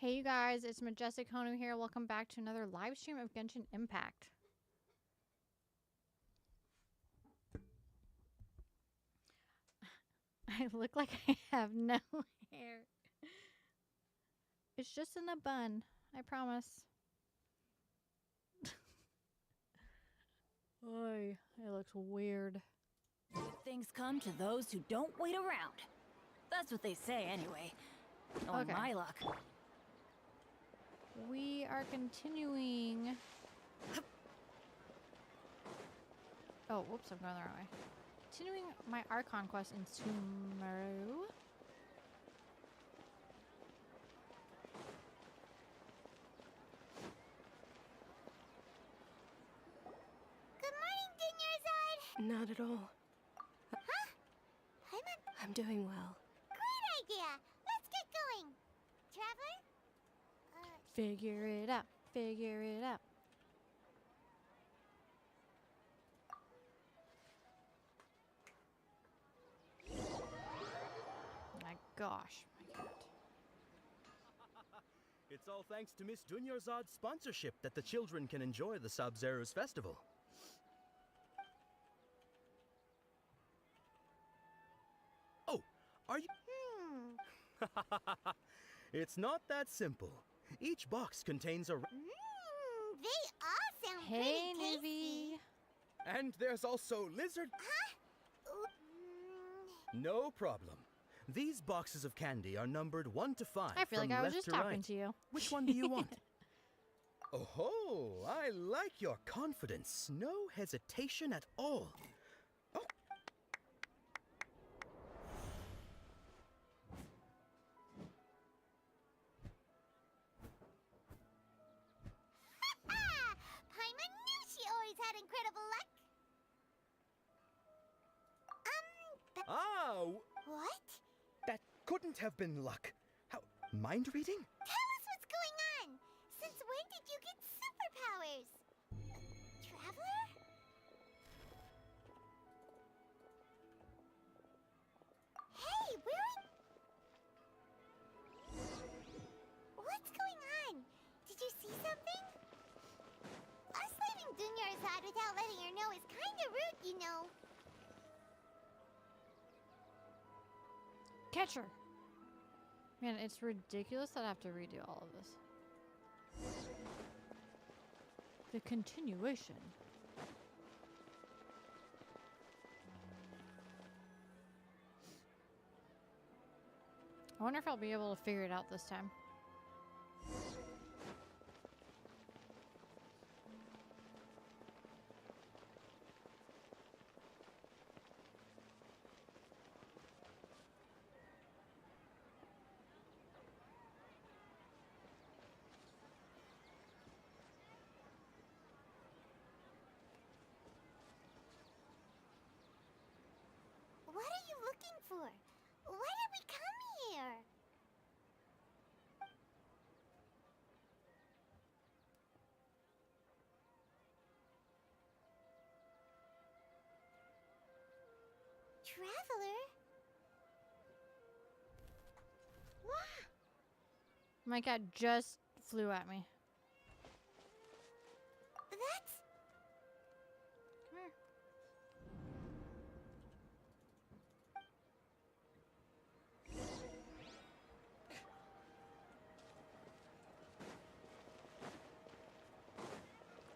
Hey you guys, it's Majestic Honu here. Welcome back to another live stream of Genshin Impact. I look like I have no hair. It's just in a bun, I promise. Oy, it looks weird. Good things come to those who don't wait around. That's what they say anyway. Knowing my luck. We are continuing. Oh, whoops, I'm going the wrong way. Continuing my Archon quest in Sumeru. Good morning, Dinyarzad! Not at all. Huh? I'm doing well. Great idea! Let's get going! Traveler? Figure it out. Figure it out. My gosh, my cat. It's all thanks to Miss Dunyarzad's sponsorship that the children can enjoy the Sub-Zero's festival. Oh, are you... It's not that simple. Each box contains a... They all sound Hey, pretty Nivy. And there's also lizard... Huh? No problem. These boxes of candy are numbered 1 to 5 I feel from like I was left just to talking right. to you. Which one do you want? Oh, I like your confidence. No hesitation at all. Oh. Paimon knew she always had incredible luck! What? That couldn't have been luck. How? Mind reading? Tell us what's going on! Since when did you get superpowers? Traveler? Hey, what's going on? Did you see something? Us leaving Dunyarzad without letting her know is kinda rude, you know. Catch her. Man, it's ridiculous that I have to redo all of this. The continuation. I wonder if I'll be able to figure it out this time. What are you looking for? Why did we come here? Traveler? My cat just flew at me. That's... Come here.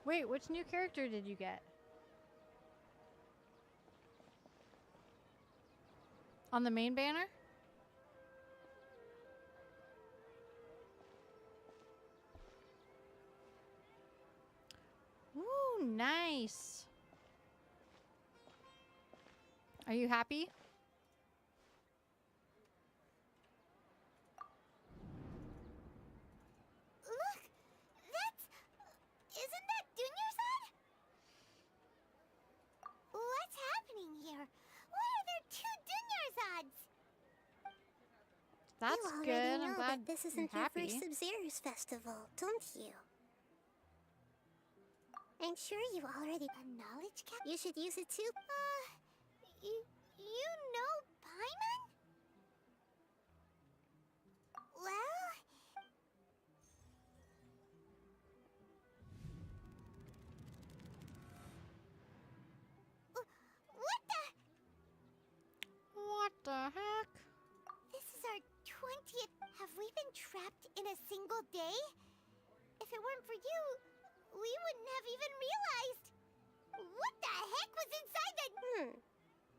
Wait, which new character did you get? On the main banner? Ooh, nice. Are you happy? Look! That's... Isn't that Dunyarzad? What's happening here? Why are there 2 Dunyarzads? That's you already good. know I'm glad that this you're isn't your happy. first Sub-Zero's festival, don't you? I'm sure you already... A knowledge cap? You should use it too. You know Paimon? Well... it weren't for you, we wouldn't have even realized. What the heck was inside that?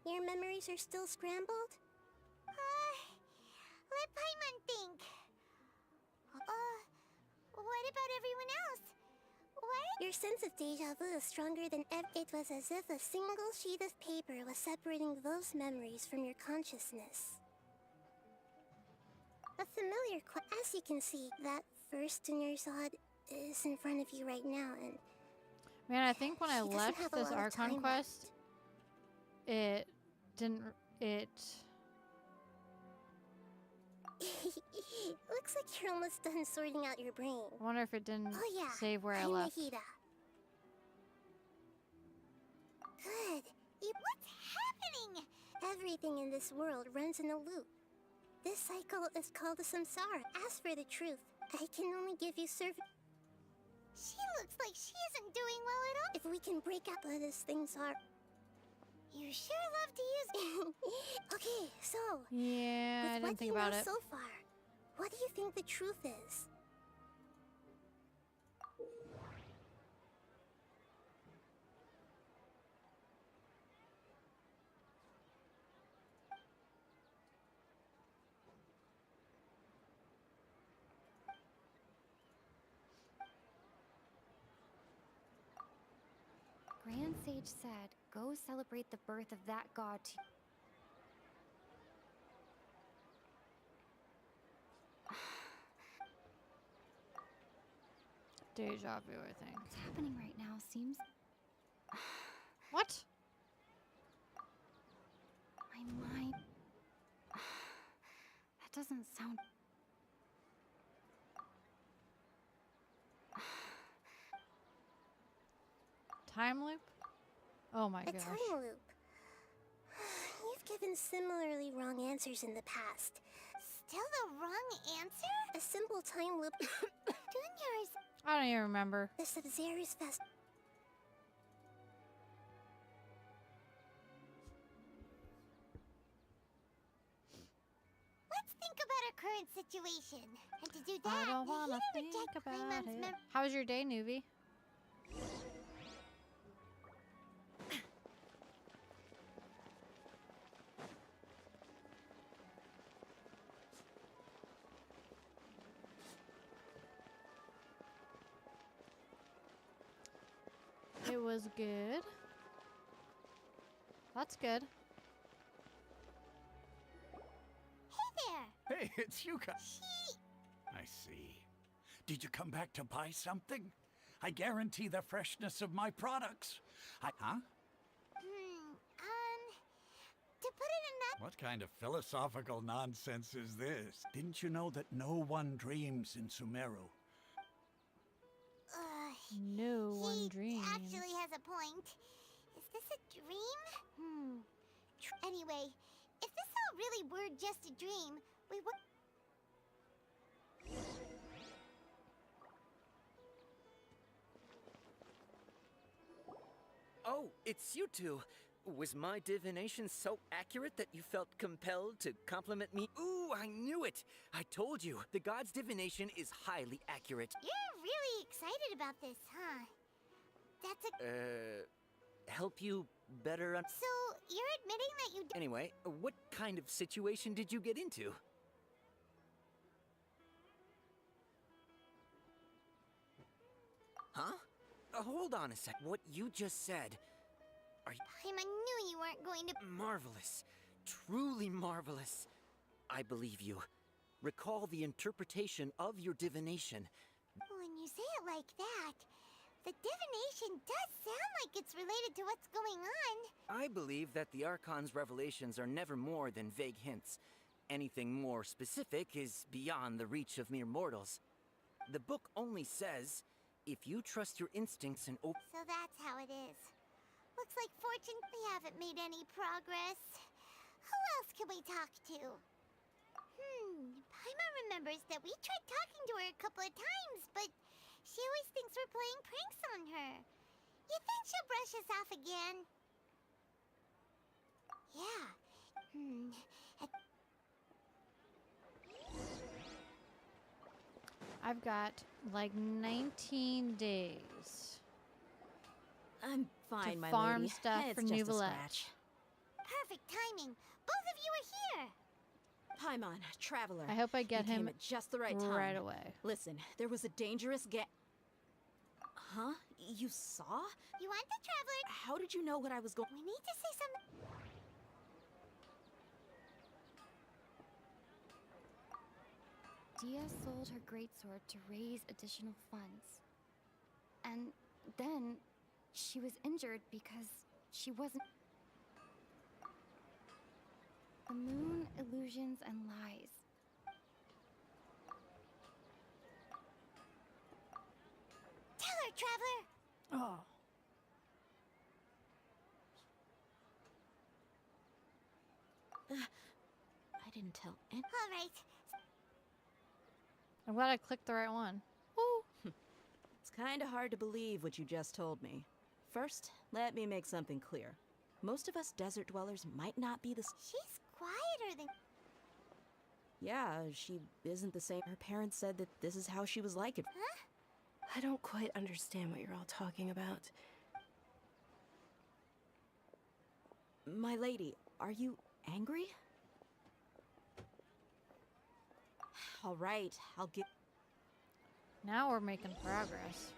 Your memories are still scrambled? Let Paimon think. What about everyone else? What? Your sense of deja vu is stronger than ever. It was as if a single sheet of paper was separating those memories from your consciousness. A familiar as you can see, that first Dunyarzad is in front of you right now, and Man, I think when I She doesn't left have a this lot of Archon time quest, it didn't. It. looks like you're almost done sorting out your brain. I wonder if it didn't Oh yeah, save where I I'm left. Nahida. Good. What's happening? Everything in this world runs in a loop. This cycle is called a samsara. Ask for the truth. I can only give you She looks like she isn't doing well at all. If we can break up what these things are. You sure love to use. Okay, so Yeah, with I what didn't think you about know it. so far, what do you think the truth is? Grand Sage said, go celebrate the birth of that god to... Deja vu, I think. What's happening right now seems... What? My mind... That doesn't sound... Time loop? Oh my A gosh. time loop. You've given similarly wrong answers in the past. Still the wrong answer? A simple time loop. Dunyar's. I don't even remember. The Sub-Zero's Fest. Let's think about our current situation. And to do I that, don't wanna Nahida think reject about Paimon's it. How was your day, newbie? It was good. That's good. Hey there. Hey, it's you guys. I see. Did you come back to buy something? I guarantee the freshness of my products. Huh? To put it in What kind of philosophical nonsense is this? Didn't you know that no one dreams in Sumeru? No one he dreams. actually has a point. Is this a dream? Anyway, if this all really were just a dream, we would. Oh, it's you two. Was my divination so accurate that you felt compelled to compliment me? Ooh, I knew it! I told you, the god's divination is highly accurate. You're really excited about this, huh? That's a. Help you better So, you're admitting that you. Anyway, what kind of situation did you get into? Huh? Hold on a sec. What you just said. Paimon knew you weren't going to. Marvelous. Truly marvelous. I believe you. Recall the interpretation of your divination. When you say it like that, the divination does sound like it's related to what's going on. I believe that the Archon's revelations are never more than vague hints. Anything more specific is beyond the reach of mere mortals. The book only says, if you trust your instincts and So that's how it is. Looks like Fortune, we haven't made any progress. Who else can we talk to? Paimon remembers that we tried talking to her a couple of times, but she always thinks we're playing pranks on her. You think she'll brush us off again? Yeah. I've got like 19 days I'm fine, to my farm lady. stuff It's for just a Nouvellette. scratch. Perfect timing. Both of you are here. Paimon, traveler. I hope I get you came him at just the right time. right away. Listen, there was a dangerous Huh? You saw? You want the traveler? How did you know what I was going? We need to say something. Dia sold her greatsword to raise additional funds. And then she was injured because she wasn't. The moon, illusions, and lies. Tell her, traveler. Oh. I didn't tell any. All right. I'm glad I clicked the right one. Woo! It's kinda hard to believe what you just told me. First, let me make something clear. Most of us desert dwellers might not be the She's quieter than. Yeah, she isn't the same. Her parents said that this is how she was like it. I don't quite understand what you're all talking about. My lady, are you angry? All right, I'll get. Now we're making progress.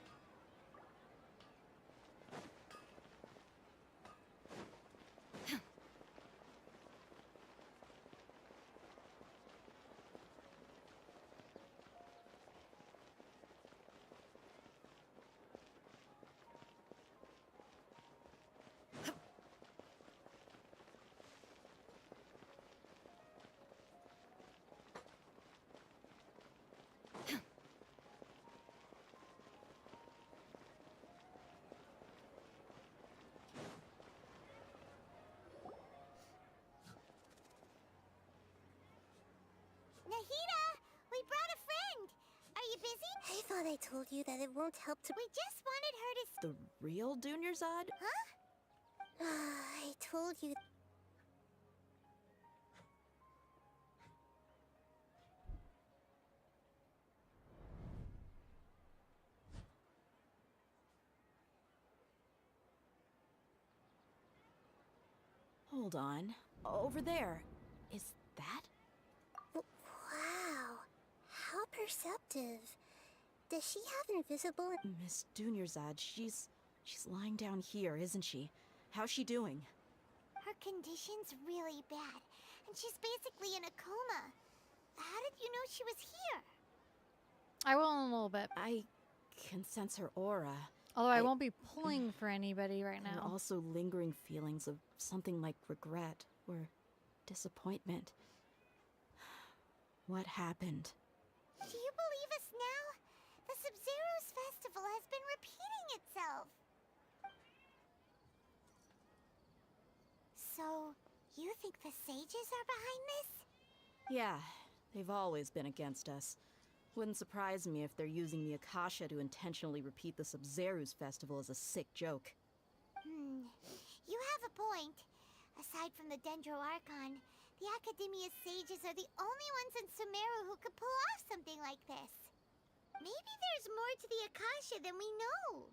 Nahida, we brought a friend. Are you busy? I thought I told you that it won't help to. We just wanted her to. The real Dunyarzad? Huh? I told you. Hold on. Over there. Is that? Wow. How perceptive. Does she have invisible? Miss Dunyarzad, she's lying down here, isn't she? How's she doing? Her condition's really bad, and she's basically in a coma. How did you know she was here? I will in a little bit. I can sense her aura. Although I won't be pulling for anybody right There are now. also lingering feelings of something like regret or disappointment. What happened? Do you believe us now? The Sumeru's festival has been repeating itself. So, you think the sages are behind this? Yeah, they've always been against us. Wouldn't surprise me if they're using the Akasha to intentionally repeat the Sumeru's festival as a sick joke. You have a point. Aside from the Dendro Archon, the Academia's sages are the only ones in Sumeru who could pull off something like this. Maybe there's more to the Akasha than we know.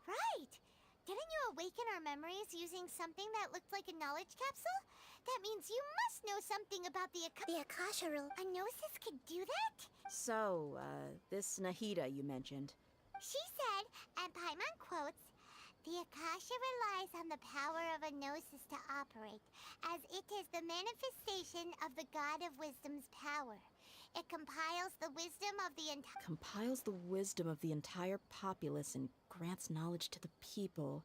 Right! Didn't you awaken our memories using something that looked like a knowledge capsule? That means you must know something about the The Akasha rule. A Gnosis could do that? So, this Nahida you mentioned. She said, and Paimon quotes, "The Akasha relies on the power of a Gnosis to operate, as it is the manifestation of the God of Wisdom's power. It compiles the wisdom of the entire..." Compiles the wisdom of the entire populace and grants knowledge to the people.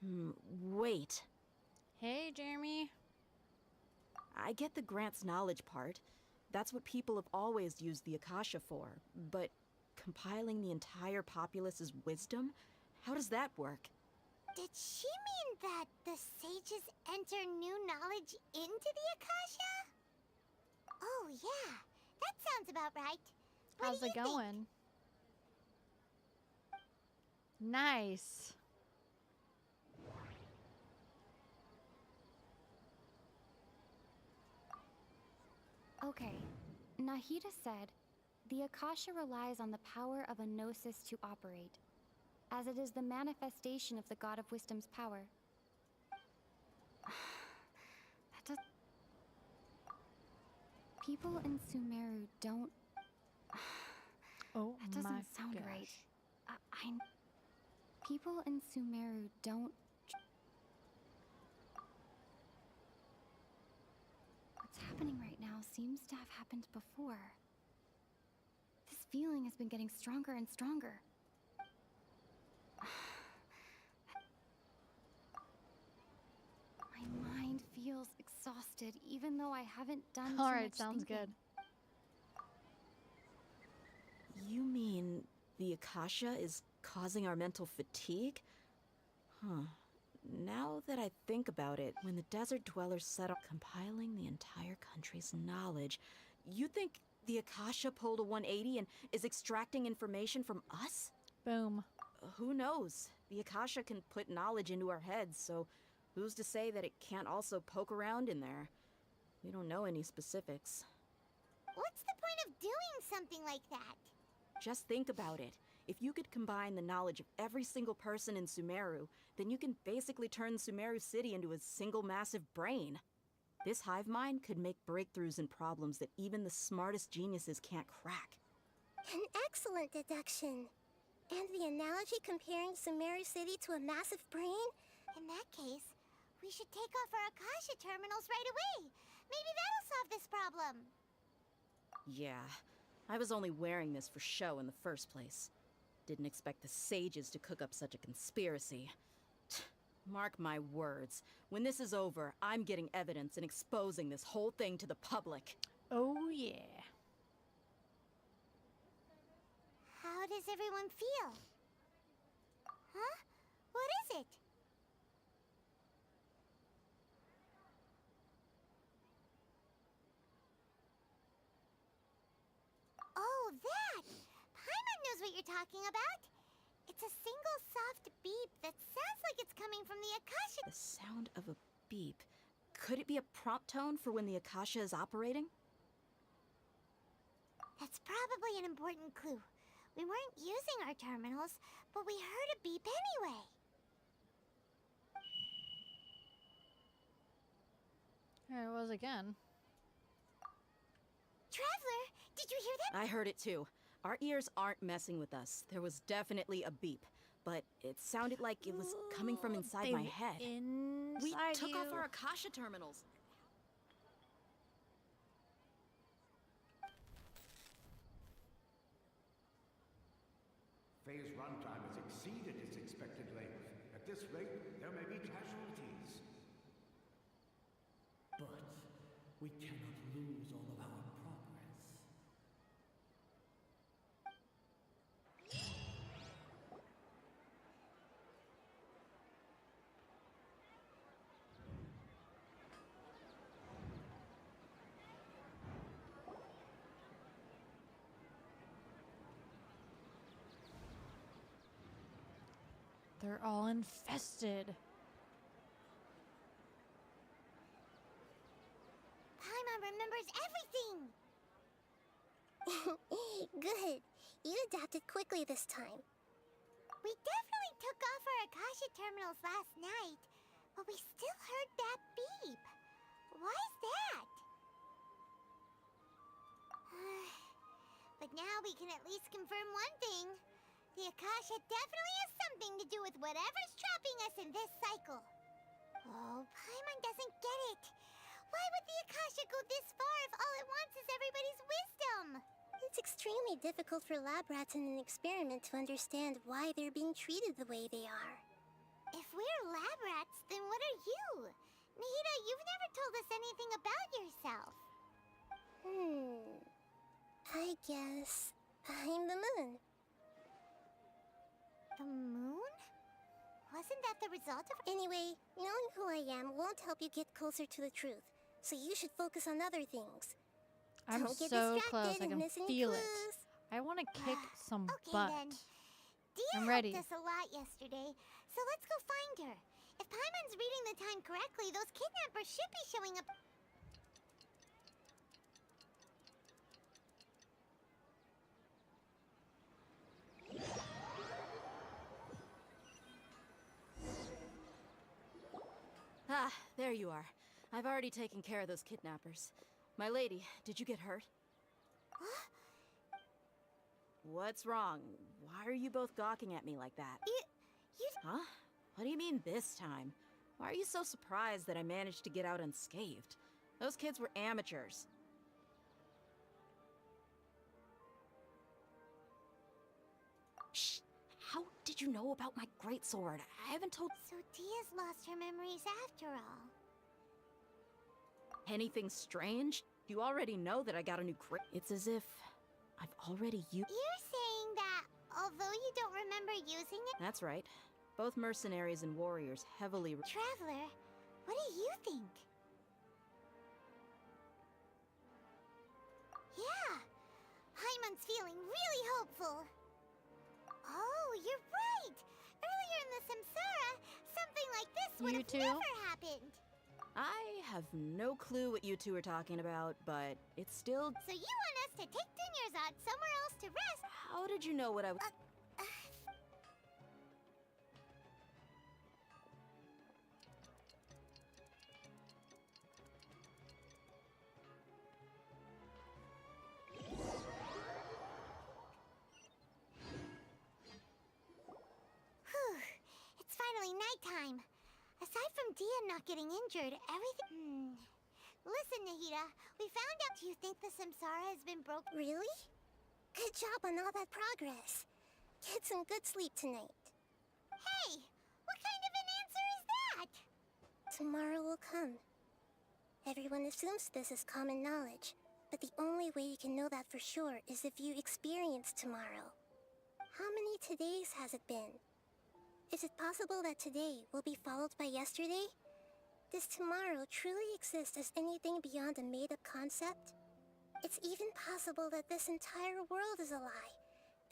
Wait. Hey, Jeremy. I get the grants knowledge part. That's what people have always used the Akasha for. But compiling the entire populace's wisdom? How does that work? Did she mean that the sages enter new knowledge into the Akasha? Oh, yeah. That sounds about right. What How's do you it think? going? Nice. Okay. Nahida said, the Akasha relies on the power of a gnosis to operate, as it is the manifestation of the God of Wisdom's power. That does... People in Sumeru don't... Oh That doesn't my sound gosh. right. People in Sumeru don't... What's happening right now seems to have happened before. This feeling has been getting stronger and stronger. My mind feels exhausted, even though I haven't done too Alright, much sounds thinking. good. You mean the Akasha is causing our mental fatigue? Huh. Now that I think about it, when the desert dwellers set up compiling the entire country's knowledge, you think the Akasha pulled a 180 and is extracting information from us? Boom. Who knows? The Akasha can put knowledge into our heads, so who's to say that it can't also poke around in there? We don't know any specifics. What's the point of doing something like that? Just think about it. If you could combine the knowledge of every single person in Sumeru, then you can basically turn Sumeru City into a single massive brain. This hive mind could make breakthroughs in problems that even the smartest geniuses can't crack. An excellent deduction. And the analogy comparing Sumeru City to a massive brain? In that case, we should take off our Akasha terminals right away. Maybe that'll solve this problem. Yeah, I was only wearing this for show in the first place. Didn't expect the sages to cook up such a conspiracy. Mark my words, when this is over, I'm getting evidence and exposing this whole thing to the public. Oh yeah. How does everyone feel? Huh? What is it? Oh, that! Paimon knows what you're talking about. It's a single soft beep that sounds like it's coming from the Akasha. The sound of a beep. Could it be a prompt tone for when the Akasha is operating? That's probably an important clue. We weren't using our terminals, but we heard a beep anyway. There it was again. Traveler, did you hear that? I heard it too. Our ears aren't messing with us. There was definitely a beep, but it sounded like it was coming from inside my head. We took off our Akasha terminals. Phase runtime has exceeded its expected length. At this rate, there may be casualties. But we cannot lose all of our progress. They're all infested. Paimon remembers everything! Good. You adapted quickly this time. We definitely took off our Akasha terminals last night, but we still heard that beep. Why is that? But now we can at least confirm one thing. The Akasha definitely has something to do with whatever's trapping us in this cycle. Oh, Paimon doesn't get it. Why would the Akasha go this far if all it wants is everybody's wisdom? It's extremely difficult for lab rats in an experiment to understand why they're being treated the way they are. If we're lab rats, then what are you? Nahida, you've never told us anything about yourself. I guess I'm the moon. The moon? Wasn't that the result of... Anyway, knowing who I am won't help you get closer to the truth, so you should focus on other things. I'm Don't get so distracted close. I and can miss any feel it. clues. I want to kick some Okay butt. then. Dia I'm ready. helped us a lot yesterday, so let's go find her. If Paimon's reading the time correctly, those kidnappers should be showing up... There you are. I've already taken care of those kidnappers. My lady, did you get hurt? What's wrong? Why are you both gawking at me like that? You... Huh? What do you mean this time? Why are you so surprised that I managed to get out unscathed? Those kids were amateurs. Shh! How did you know about my greatsword? I haven't told... So Dia's lost her memories after all. Anything strange? You already know that I got a new great... It's as if I've already used... You're saying that although you don't remember using it... That's right. Both mercenaries and warriors heavily... Traveler, what do you think? Yeah, Paimon's feeling really hopeful. Oh, you're right! Earlier in the Samsara, something like this would You have too? never happened. I have no clue what you two are talking about, but it's still... So you want us to take Dunyarzad somewhere else to rest? How did you know what I was... Whew, it's finally nighttime. Aside from Dia not getting injured, everything... Listen, Nahida, we found out you think the Samsara has been broken. Really? Good job on all that progress. Get some good sleep tonight. Hey, what kind of an answer is that? Tomorrow will come. Everyone assumes this is common knowledge, but the only way you can know that for sure is if you experience tomorrow. How many todays has it been? Is it possible that today will be followed by yesterday? Does tomorrow truly exist as anything beyond a made-up concept? It's even possible that this entire world is a lie,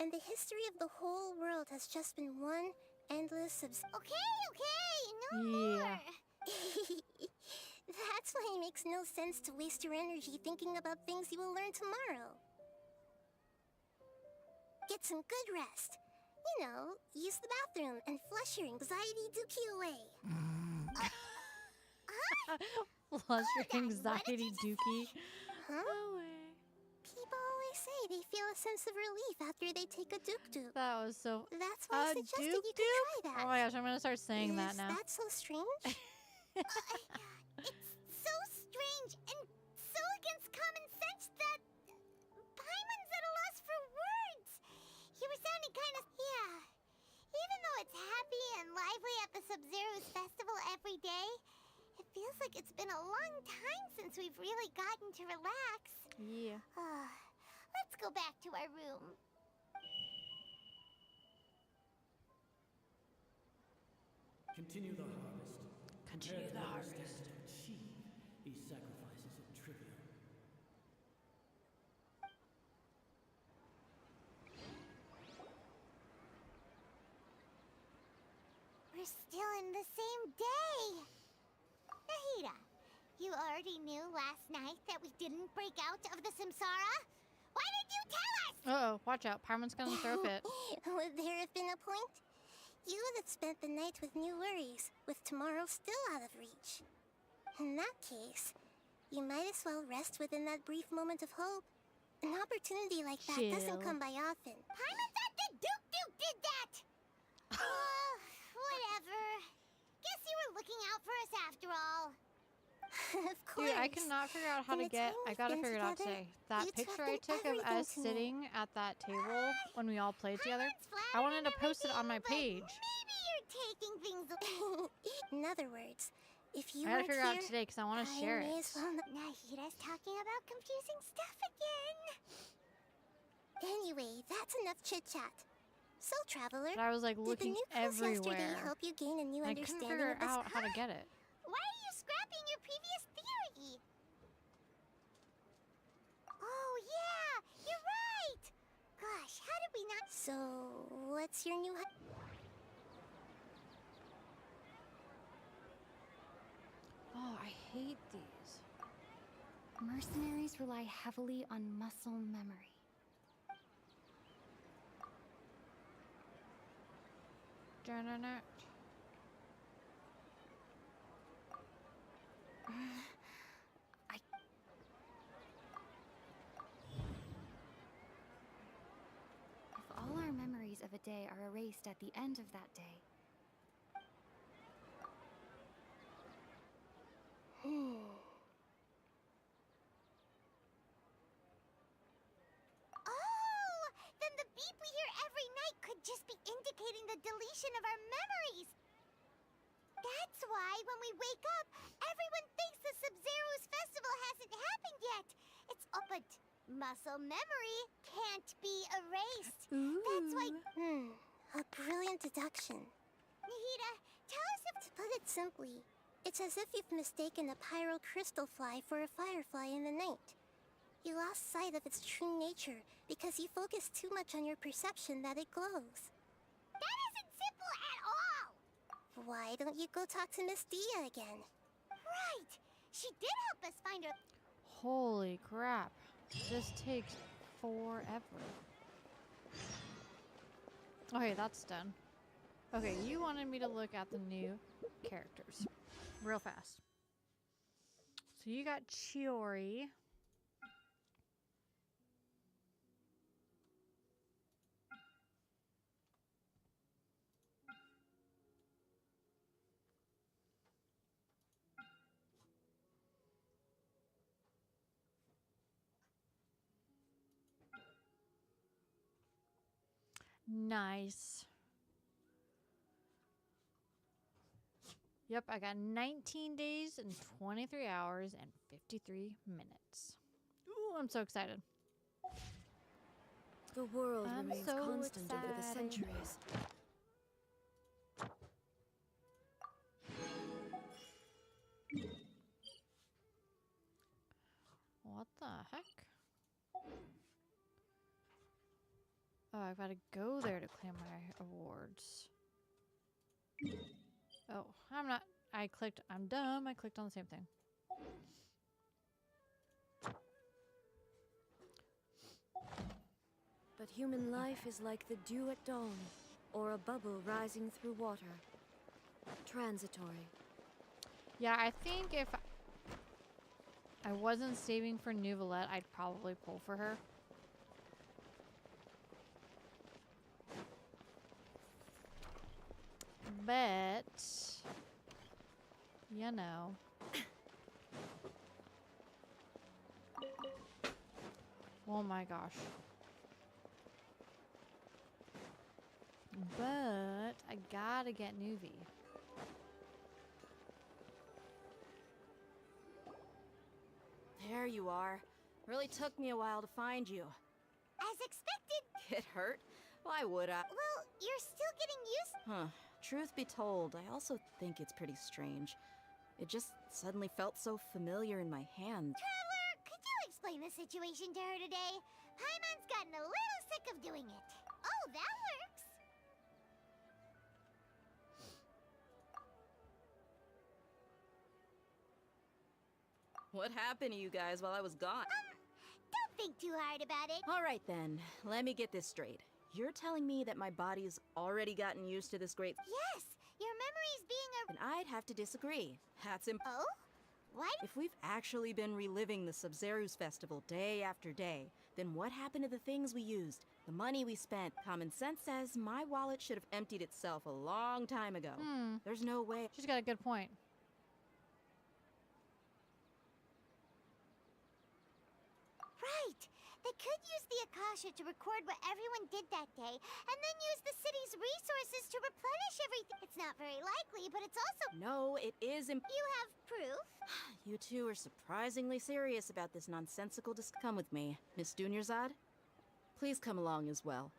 and the history of the whole world has just been one endless Okay, no Yeah. more. That's why it makes no sense to waste your energy thinking about things you will learn tomorrow. Get some good rest. You know, use the bathroom and flush your anxiety dookie away. Plus your anxiety dookie. Huh? No way. People always say they feel a sense of relief after they take a dook-dook. That was so... That's why I A suggested you could dook-dook? try that. Oh my gosh, I'm gonna start saying that now. Is that so strange? It's so strange and so against common sense that Paimon's at a loss for words. You were sounding kind of... Yeah. Even though it's happy and lively at the Sub-Zero's festival every day, it feels like it's been a long time since we've really gotten to relax. Yeah. Let's go back to our room. Continue the harvest. Continue the harvest. To achieve these sacrifices of trivial. We're still in the same day. Nahida, you already knew last night that we didn't break out of the Samsara? Why did you tell us? Uh-oh, watch out. Parmon's gonna throw a fit. Would there have been a point? You would have spent the night with new worries, with tomorrow still out of reach. In that case, you might as well rest within that brief moment of hope. An opportunity like that doesn't Chill. come by often. Paimon thought the Duke did that! Whatever. Guess you were looking out for us after all. Of course. Dude, I cannot figure out how In to the get... time I we've gotta been figure it out together, today. That you two picture have I been took of everything us to me. sitting at that table when we all played together, Paimon's I wanted to flattering post it on my and page. everything, but maybe you're taking things... In other words, if you I gotta weren't figure it out here, today because I want to share I may it. as well not- Nahida's talking about confusing stuff again. Anyway, that's enough chit-chat. So, Traveler, But I was like did the looking new class yesterday everywhere. help you gain a new And I couldn't understanding figure of this? out how to get it. Why are you scrapping your previous theory? Oh, yeah, you're right. Gosh, how did we not... So, what's your new... Oh, I hate these. Mercenaries rely heavily on muscle memory. of a day are erased at the end of that day. Oh, then the beep we hear every night could just be indicating the deletion of our memories. That's why when we wake up, everyone thinks the Sub-Zero's festival hasn't happened yet. It's but muscle memory can't be erased. That's why. A brilliant deduction. Nahida, tell us if. To put it simply, it's as if you've mistaken a pyro crystal fly for a firefly in the night. You lost sight of its true nature because you focused too much on your perception that it glows. That isn't simple at all! Why don't you go talk to Miss Dia again? Right! She did help us find her. Holy crap. This takes forever. Okay, that's done. Okay, you wanted me to look at the new characters real fast. So you got Chiori. Nice. Yep, I got 19 days and 23 hours and 53 minutes. Ooh, I'm so excited. The world I'm remains so constant over the excited. centuries. What the heck? Oh, I've got to go there to claim my awards. Oh, I'm dumb. I clicked on the same thing. But human life is like the dew at dawn, or a bubble rising through water. Transitory. Yeah, I think if I wasn't saving for Nouvelette, I'd probably pull for her. But, you know. Oh my gosh. But I gotta get Nuvi. There you are. Really took me a while to find you. As expected. It hurt? Why would I? Well, you're still getting used. Huh. Truth be told, I also think it's pretty strange. It just suddenly felt so familiar in my hand. Traveler, could you explain the situation to her today? Paimon's gotten a little sick of doing it. Oh, that works. What happened to you guys while I was gone? Don't think too hard about it. All right then, let me get this straight. You're telling me that my body's already gotten used to this great... Yes, your memory's being Then I'd have to disagree. That's Oh? Why? If we've actually been reliving the Sub-Zeru's festival day after day, then what happened to the things we used? The money we spent? Common sense says my wallet should have emptied itself a long time ago. There's no way... She's got a good point. Right. They could use the Akasha to record what everyone did that day, and then use the city's resources to replenish everything. It's not very likely, but it's also... No, it is You have proof? You two are surprisingly serious about this nonsensical Come with me. Miss Dunyarzad, please come along as well.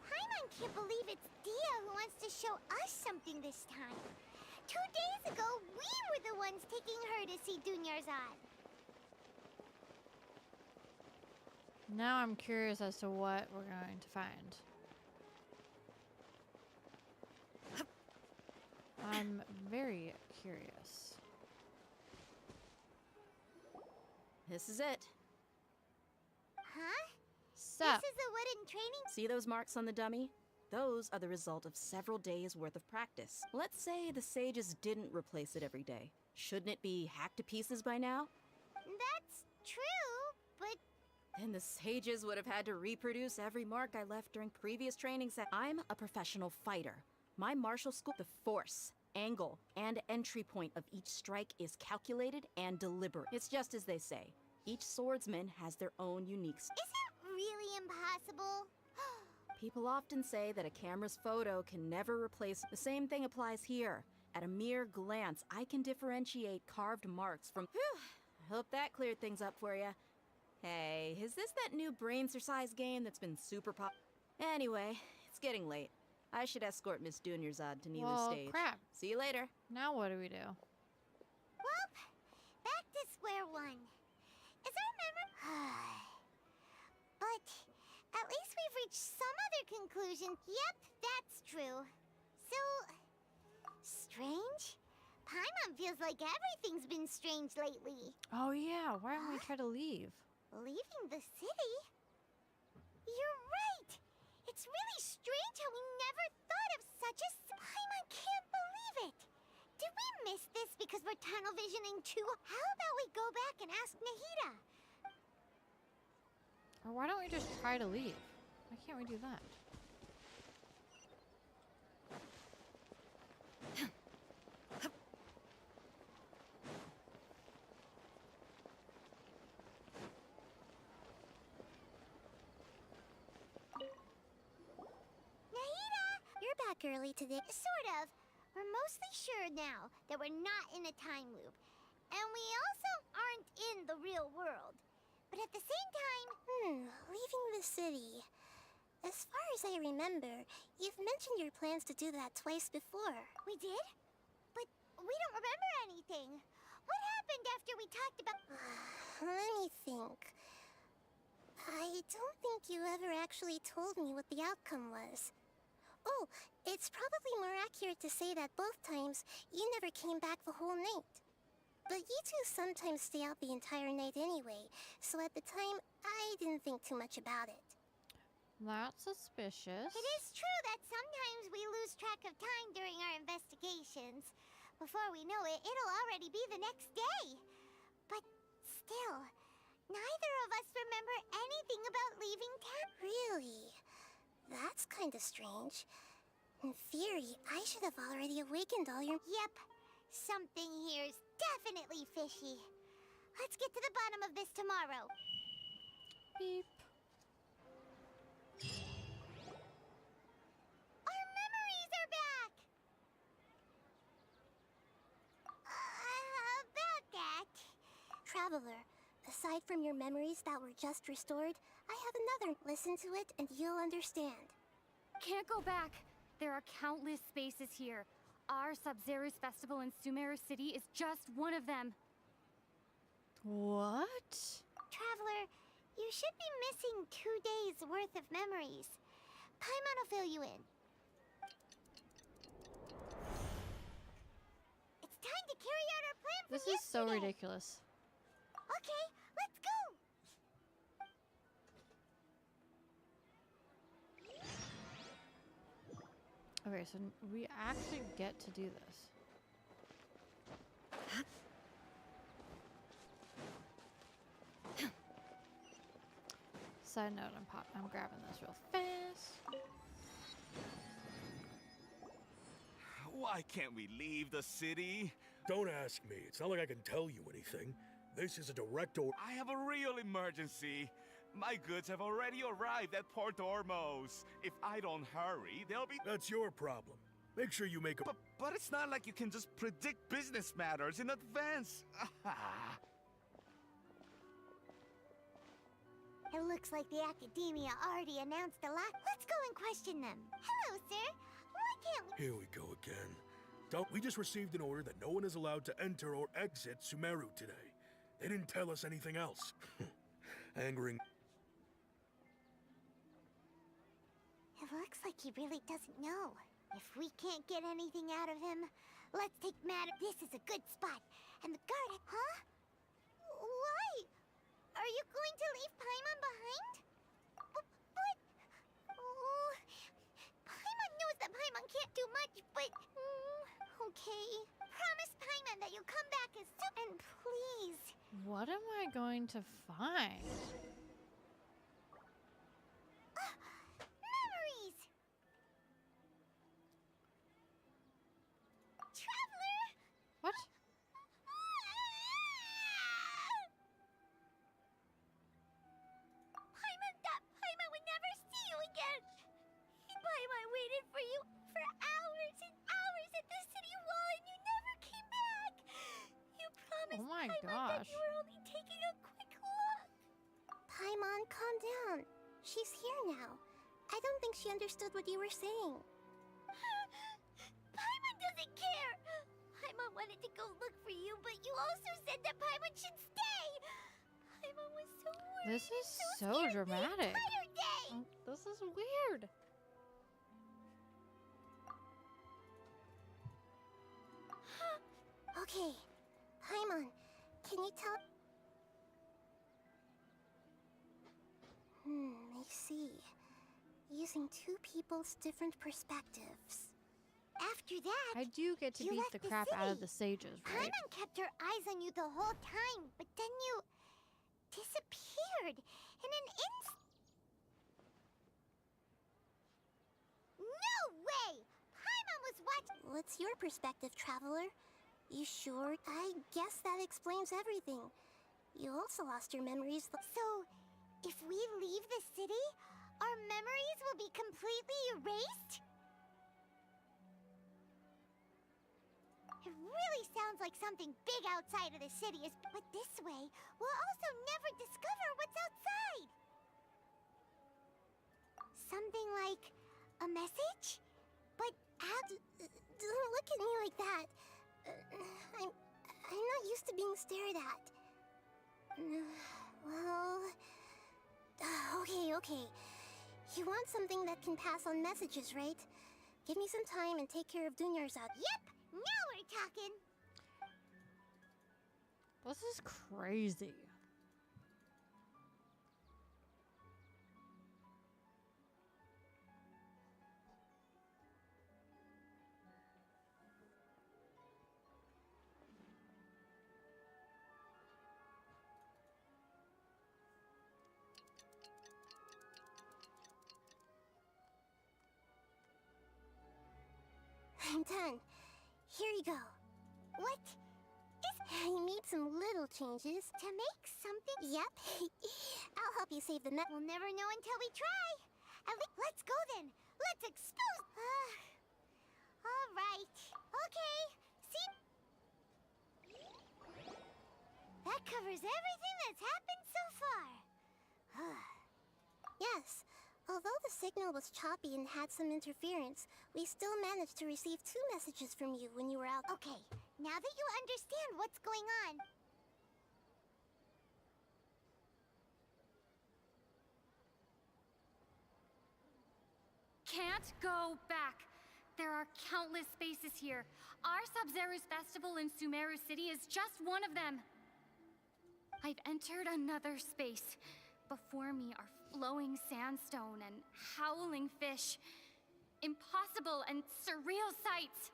Paimon can't believe it's Dia who wants to show us something this time. 2 days ago, we were the ones taking her to see Dunyarzad. Now I'm curious as to what we're going to find. I'm very curious. This is it. Huh? So, This is a wooden training... See those marks on the dummy? Those are the result of several days' worth of practice. Let's say the sages didn't replace it every day. Shouldn't it be hacked to pieces by now? That's true, but Then the sages would have had to reproduce every mark I left during previous training sessions. I'm a professional fighter. My martial school, the force, angle, and entry point of each strike is calculated and deliberate. It's just as they say. Each swordsman has their own unique Is it really impossible? People often say that a camera's photo can never replace. The same thing applies here. At a mere glance, I can differentiate carved marks from. Whew, I hope that cleared things up for you. Hey, is this that new brain exercise game that's been super pop? Anyway, it's getting late. I should escort Miss Dunyarzad to Neela's Well, stage. crap. See you later. Now what do we do? Well, back to square one. Is our memory... But at least we've reached some other conclusion. Yep, that's true. So... strange? Paimon feels like everything's been strange lately. Oh yeah, why don't we try to leave? Leaving the city? You're right! It's really strange how we never thought of such a... Paimon can't believe it! Did we miss this because we're tunnel visioning too? How about we go back and ask Nahida? Or why don't we just try to leave? Why can't we do that? Nahida! You're back early today. Sort of. We're mostly sure now that we're not in a time loop. And we also aren't in the real world. But at the same time... Leaving the city. As far as I remember, you've mentioned your plans to do that twice before. We did? But we don't remember anything. What happened after we talked about... Let me think. I don't think you ever actually told me what the outcome was. Oh, it's probably more accurate to say that both times you never came back the whole night. But you two sometimes stay out the entire night anyway, so at the time, I didn't think too much about it. That's suspicious. It is true that sometimes we lose track of time during our investigations. Before we know it, it'll already be the next day. But still, neither of us remember anything about leaving town. Really? That's kinda strange. In theory, I should have already awakened all your... Yep. Something here's definitely fishy. Let's get to the bottom of this tomorrow. Beep. Our memories are back! About that... Traveler, aside from your memories that were just restored, I have another. Listen to it and you'll understand. Can't go back. There are countless spaces here. Our Sub-Zero's festival in Sumeru City is just one of them. What? Traveler, you should be missing 2 days worth of memories. Paimon will fill you in. It's time to carry out our plan from This is so yesterday. ridiculous. Okay, let's go! Okay, so we actually get to do this. Side note, I'm grabbing this real fast. Why can't we leave the city? Don't ask me. It's not like I can tell you anything. This is a direct order. I have a real emergency. My goods have already arrived at Port Ormos. If I don't hurry, they'll be... That's your problem. Make sure you make a... But it's not like you can just predict business matters in advance. It looks like the Academia already announced a lot. Let's go and question them. Hello, sir. Why can't we... Here we go again. We just received an order that no one is allowed to enter or exit Sumeru today. They didn't tell us anything else. Angering... It looks like he really doesn't know. If we can't get anything out of him, let's take matter. This is a good spot. And the guard... Huh? Why? Are you going to leave Paimon behind? But... Oh... Paimon knows that Paimon can't do much, but... okay. Promise Paimon that you'll come back as soon... And please... What am I going to find? waited for you for hours and hours at the city wall and you never came back. You promised Oh my Paimon that gosh. you were only taking a quick walk. Paimon, calm down. She's here now. I don't think she understood what you were saying. Paimon doesn't care. Paimon wanted to go look for you, but you also said that Paimon should stay. Paimon was so worried. This is so scared dramatic. The entire day. This is weird. Okay, Paimon, can you tell... I see. Using two people's different perspectives. After that, I do get to you beat left the the crap out of city. the sages, right? Paimon kept her eyes on you the whole time, but then you disappeared in an No way! Paimon was watching. What's your perspective, traveler? You sure? I guess that explains everything. You also lost your memories. So, if we leave the city, our memories will be completely erased? It really sounds like something big outside of the city is, but this way, we'll also never discover what's outside. Something like a message? But Don't look at me like that. I'm not used to being stared at. Well... Okay. You want something that can pass on messages, right? Give me some time and take care of Dunyarzad. Yep! Now we're talking! This is crazy. I'm done. Here you go. What? I made some little changes. To make something? Yep. I'll help you save the net. We'll never know until we try. At least, let's go then. Let's expose. All right. Okay. See? That covers everything that's happened so far. Yes. Although the signal was choppy and had some interference, we still managed to receive 2 messages from you when you were out. Okay, now that you understand what's going on... Can't go back. There are countless spaces here. Our Sub-Zero's festival in Sumeru City is just one of them. I've entered another space. Before me are flowing sandstone and howling fish. Impossible and surreal sights.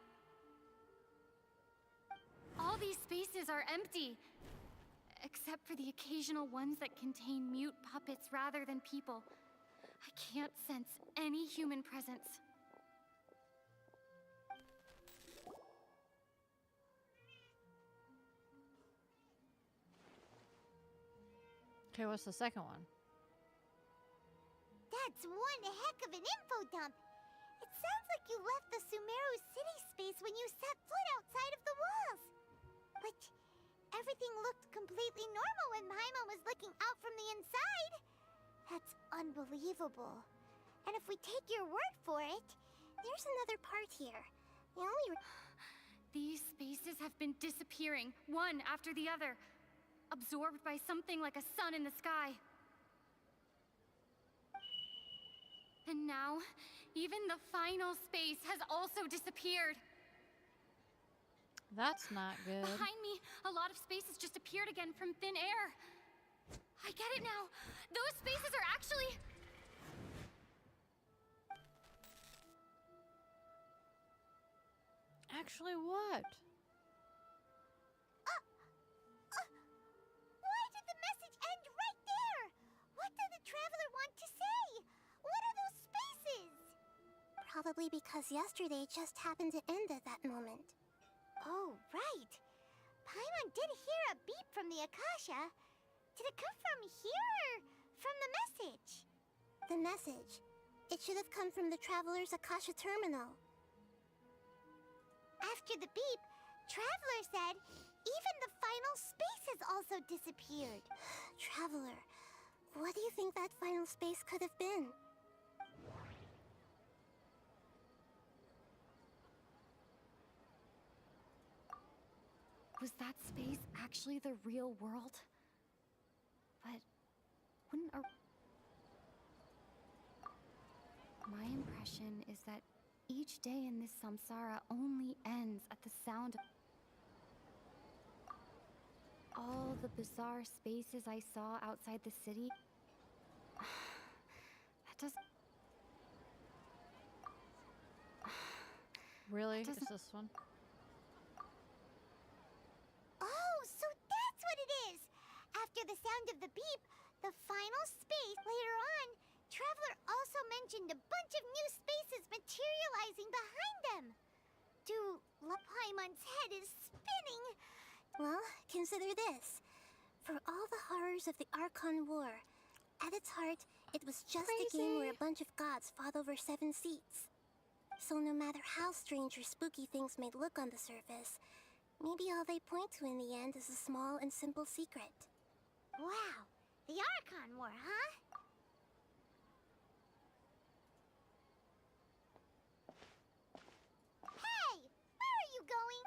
All these spaces are empty, except for the occasional ones that contain mute puppets rather than people. I can't sense any human presence. Okay, what's the second one? That's one heck of an info dump. It sounds like you left the Sumeru city space when you set foot outside of the walls. But everything looked completely normal when Paimon was looking out from the inside. That's unbelievable. And if we take your word for it... There's another part here. The only... These spaces have been disappearing, one after the other, absorbed by something like a sun in the sky. And now, even the final space has also disappeared. That's not good. Behind me, a lot of spaces just appeared again from thin air. I get it now. Those spaces are actually... Actually what? Why did the message end right there? What did the traveler want to say? What are those spaces? Probably because yesterday just happened to end at that moment. Oh, right. Paimon did hear a beep from the Akasha. Did it come from here or from the message? The message. It should have come from the Traveler's Akasha Terminal. After the beep, Traveler said even the final space has also disappeared. Traveler, what do you think that final space could have been? Was that space actually the real world? But wouldn't a... My impression is that each day in this samsara only ends at the sound of all the bizarre spaces I saw outside the city. That doesn't... Really? Is doesn't- this one? Oh, so that's what it is! After the sound of the beep, the final space, later on, Traveler also mentioned a bunch of new spaces materializing behind them. Paimon's head is spinning. Well, consider this. For all the horrors of the Archon War, at its heart, it was just a game where a bunch of gods fought over 7 seats. So no matter how strange or spooky things may look on the surface, maybe all they point to in the end is a small and simple secret. Wow, the Archon War, huh? Hey, where are you going?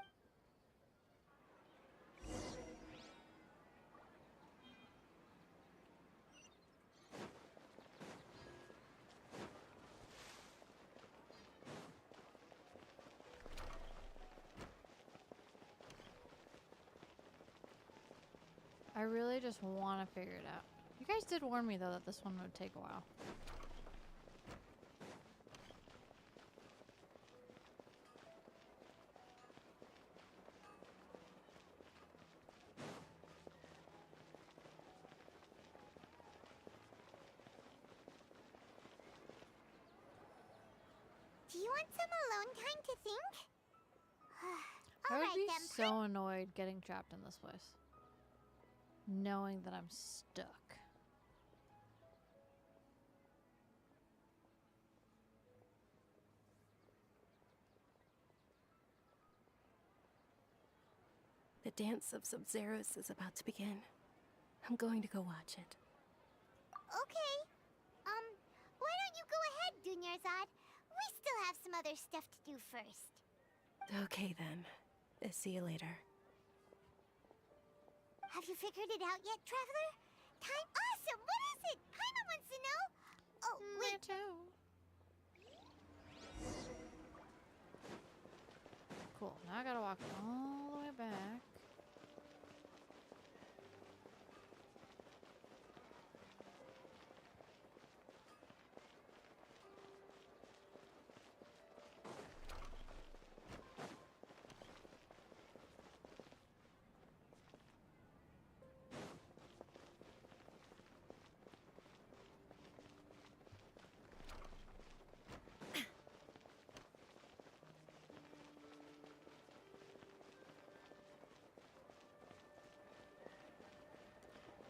I really just want to figure it out. You guys did warn me though that this one would take a while. Do you want some alone time to think? I All would right be then. so annoyed getting trapped in this place. Knowing that I'm stuck. The dance of Sub-Zeros is about to begin. I'm going to go watch it. Okay. Why don't you go ahead, Dunyarzad? We still have some other stuff to do first. Okay then. See you later. Have you figured it out yet, Traveler? Time. Awesome! What is it? Paimon wants to know. Oh, wait. Too. Cool. Now I gotta walk all the way back.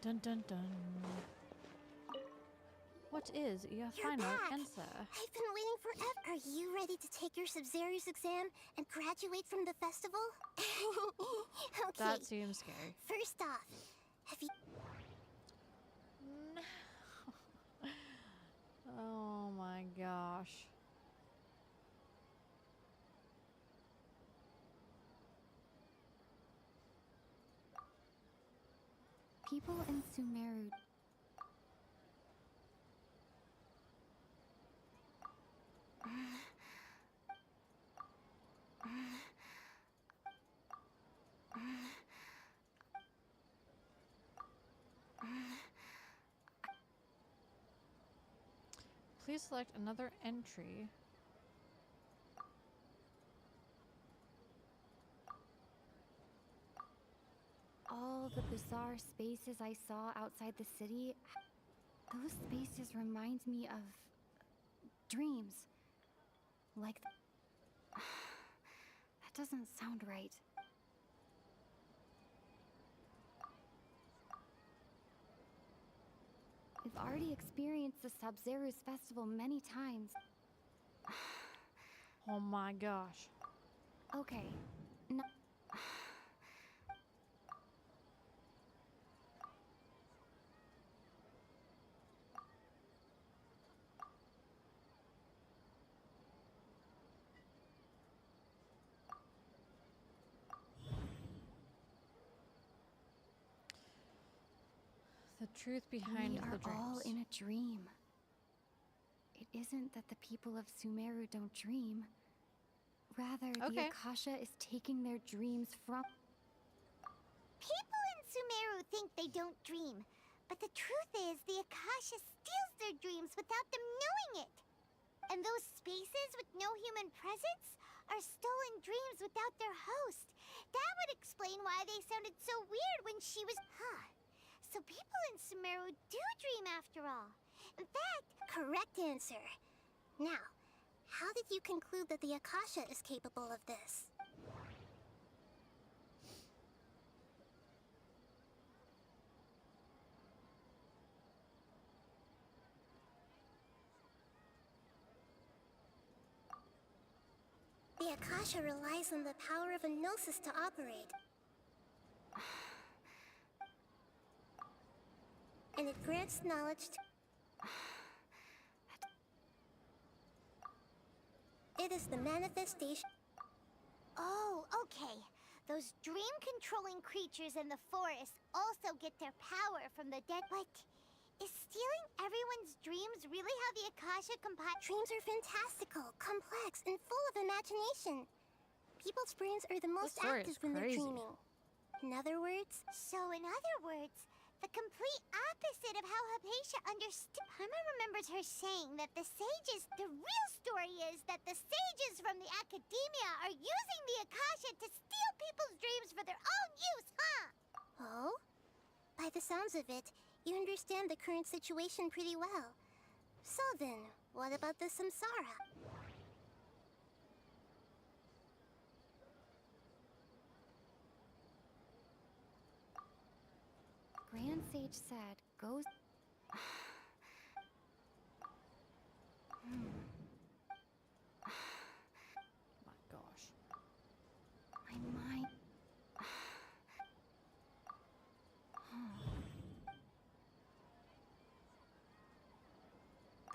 Dun dun dun. What is your You're final back. answer? I've been waiting forever. Are you ready to take your Sub-Zero's exam and graduate from the festival? Okay. That seems scary. First off, have you... No. Oh my gosh. People in Sumeru Please select another entry. all the bizarre spaces I saw outside the city, those spaces remind me of dreams. Like that doesn't sound right. I've already experienced the Sub-Zero's festival many times. Oh my gosh. Okay. No. The truth behind We the are dreams. all in a dream. It isn't that the people of Sumeru don't dream. Rather, the Akasha is taking their dreams from... People in Sumeru think they don't dream, but the truth is the Akasha steals their dreams without them knowing it. And those spaces with no human presence are stolen dreams without their host. That would explain why they sounded so weird when she was... So people in Sumeru do dream after all. In fact... Correct answer. Now, how did you conclude that the Akasha is capable of this? The Akasha relies on the power of a gnosis to operate. And it grants knowledge to... It is the manifestation... Oh, okay. Those dream-controlling creatures in the forest also get their power from the dead. But is stealing everyone's dreams really how the Akasha Dreams are fantastical, complex, and full of imagination. People's brains are the most active when they're dreaming. In other words... So in other words, the complete opposite of how Hypatia understood. Paimon remembers her saying that the sages... The real story is that the sages from the academia are using the Akasha to steal people's dreams for their own use, huh? Oh? By the sounds of it, you understand the current situation pretty well. So then, what about the Samsara? Grand Sage said, goes... My gosh. My mind...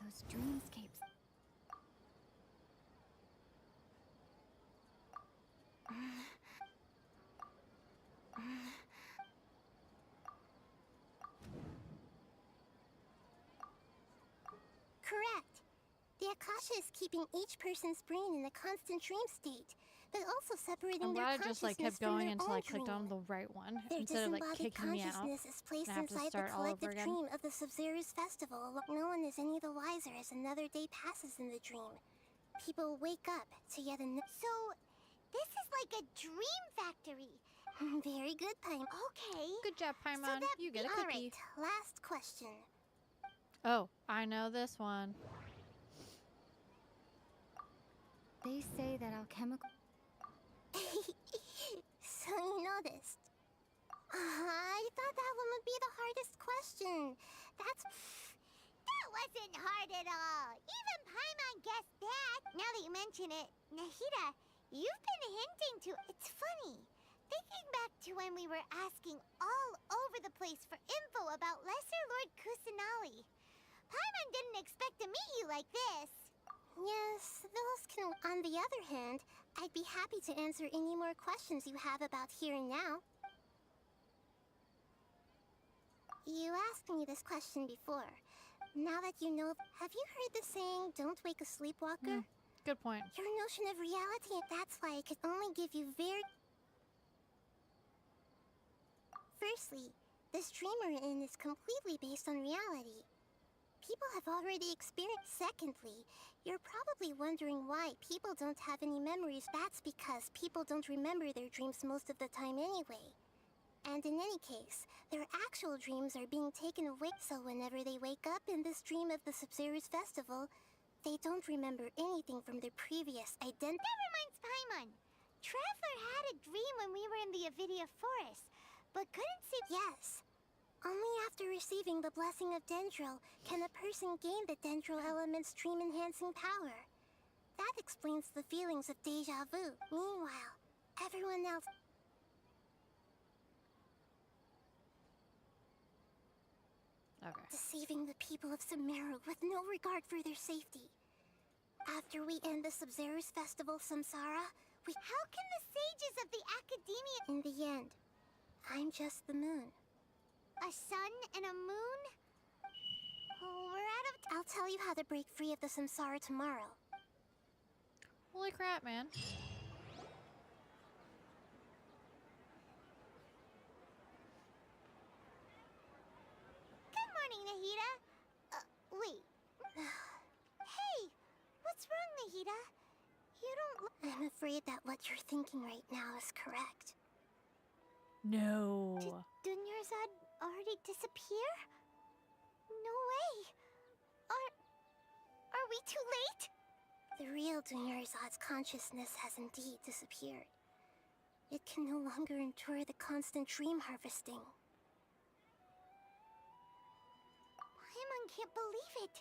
Those dreamscapes... Correct. The Akasha is keeping each person's brain in a constant dream state, but also separating I'm their glad I just like consciousness kept going from their until I own clicked dream. on the right one Their instead of like disembodied kicking me out. consciousness is placed And I have to inside the start all over collective again. dream of the Sub-Zero's festival. No one is any the wiser as another day passes in the dream. People wake up to yet another... So, this is like a dream factory. Very good, Paimon. Okay. Good job, Paimon. You get a cookie. Alright, last question. Oh, I know this one. They say that alchemical... So you noticed. I thought that one would be the hardest question. That wasn't hard at all. Even Paimon guessed that. Now that you mention it, Nahida, you've been hinting to... It's funny. Thinking back to when we were asking all over the place for info about Lesser Lord Kusanali. Paimon didn't expect to meet you like this. Yes, those can... On the other hand, I'd be happy to answer any more questions you have about here and now. You asked me this question before. Now that you know... Have you heard the saying, don't wake a sleepwalker? Good point. Your notion of reality, that's why I could only give you very... Firstly, this dream we're in is completely based on reality. People have already experienced. Secondly, you're probably wondering why people don't have any memories. That's because people don't remember their dreams most of the time anyway. And in any case, their actual dreams are being taken away. So whenever they wake up in this dream of the Sub-Zero's festival, they don't remember anything from their previous identity. That reminds Paimon. Traveler had a dream when we were in the Avidia forest, but couldn't see... Yes. Only after receiving the blessing of Dendril can a person gain the Dendril element's dream-enhancing power. That explains the feelings of deja vu. Meanwhile, everyone else... Okay. Deceiving the people of Sumeru with no regard for their safety. After we end the Sub-Zerus Festival Samsara, we... How can the sages of the Academia... In the end, I'm just the moon. A sun and a moon? Oh, we're out of... I'll tell you how to break free of the Samsara tomorrow. Holy crap, man. Good morning, Nahida. Wait. Hey, what's wrong, Nahida? You don't... I'm afraid that what you're thinking right now is correct. No. Did Dunyarzad already disappear? No way. Are we too late? The real Dunyarzad's consciousness has indeed disappeared. It can no longer endure the constant dream harvesting. Paimon can't believe it.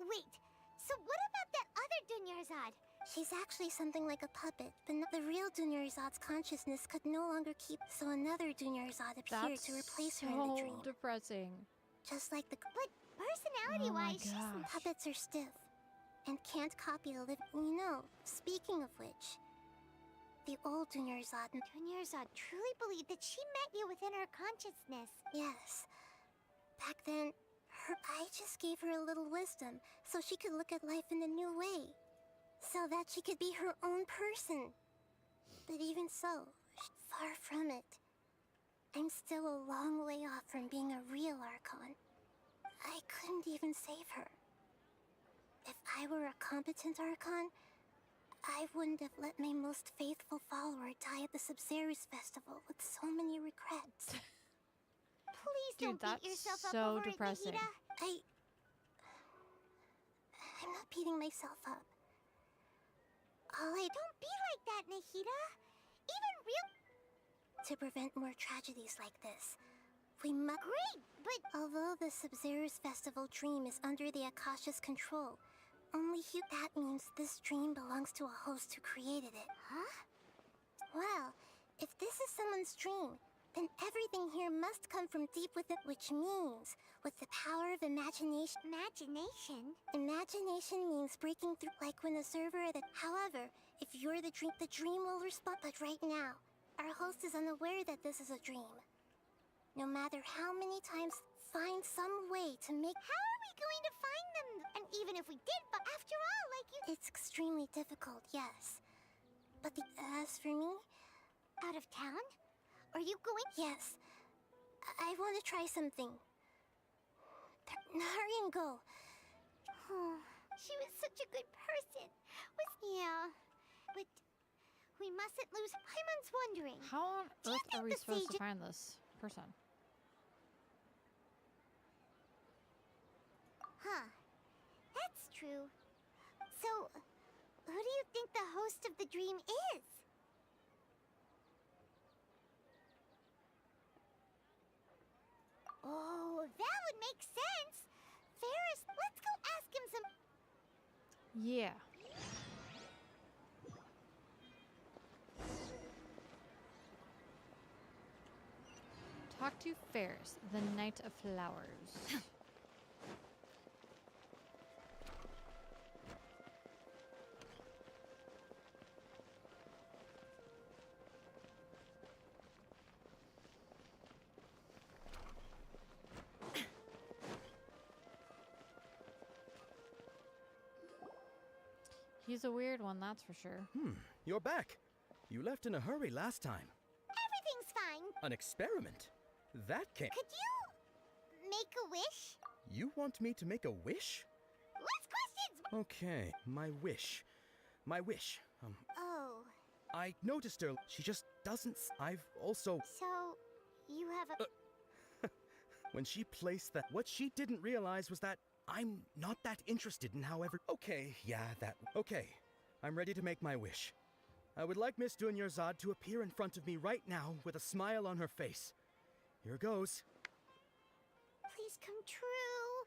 Wait, so what about that other Dunyarzad? She's actually something like a puppet, but the real Dunyarzad's consciousness could no longer keep, so another Dunyarzad appeared to replace her in the dream. So depressing. Just like the... But personality-wise, she's... Puppets are stiff, and can't copy the living... You know, speaking of which, the old Dunyarzad... Dunyarzad truly believed that she met you within her consciousness. Yes. Back then, I just gave her a little wisdom, so she could look at life in a new way. So that she could be her own person. But even so, far from it. I'm still a long way off from being a real Archon. I couldn't even save her. If I were a competent Archon, I wouldn't have let my most faithful follower die at the Sub-Zerus Festival with so many regrets. Please don't beat yourself up over depressing. it, Nahida. I'm not beating myself up. Don't be like that, Nahida. Even real... To prevent more tragedies like this, we must... Great, but... Although the Sub-Zerus Festival dream is under the Akasha's control, only that means this dream belongs to a host who created it. Huh? Well, if this is someone's dream, then everything here must come from deep within, which means, with the power of imagination... Imagination? Imagination means breaking through, like when a server at However, if you're the dream will respond. But right now, our host is unaware that this is a dream. No matter how many times, find some way to make... How are we going to find them? And even if we did, but after all, like you... It's extremely difficult, yes. But as for me... Out of town? Are you going? Yes. I want to try something. Hurry and go. Oh, she was such a good person. Yeah, but we mustn't lose... Paimon's wondering. How on earth are we supposed to find this person? Huh. That's true. So, who do you think the host of the dream is? Oh, that would make sense. Ferris, let's go ask him some... Yeah. Talk to Ferris, the Knight of Flowers. He's a weird one, that's for sure. You're back. You left in a hurry last time. Everything's fine. An experiment? That can't... Could you make a wish? You want me to make a wish? Less questions! Okay, my wish. My wish. Oh. I noticed her. She just doesn't... I've also... So, you have a... When she placed that... What she didn't realize was that I'm not that interested in however... Okay, yeah, that... Okay, I'm ready to make my wish. I would like Miss Dunyarzad to appear in front of me right now with a smile on her face. Here goes. wishes come true.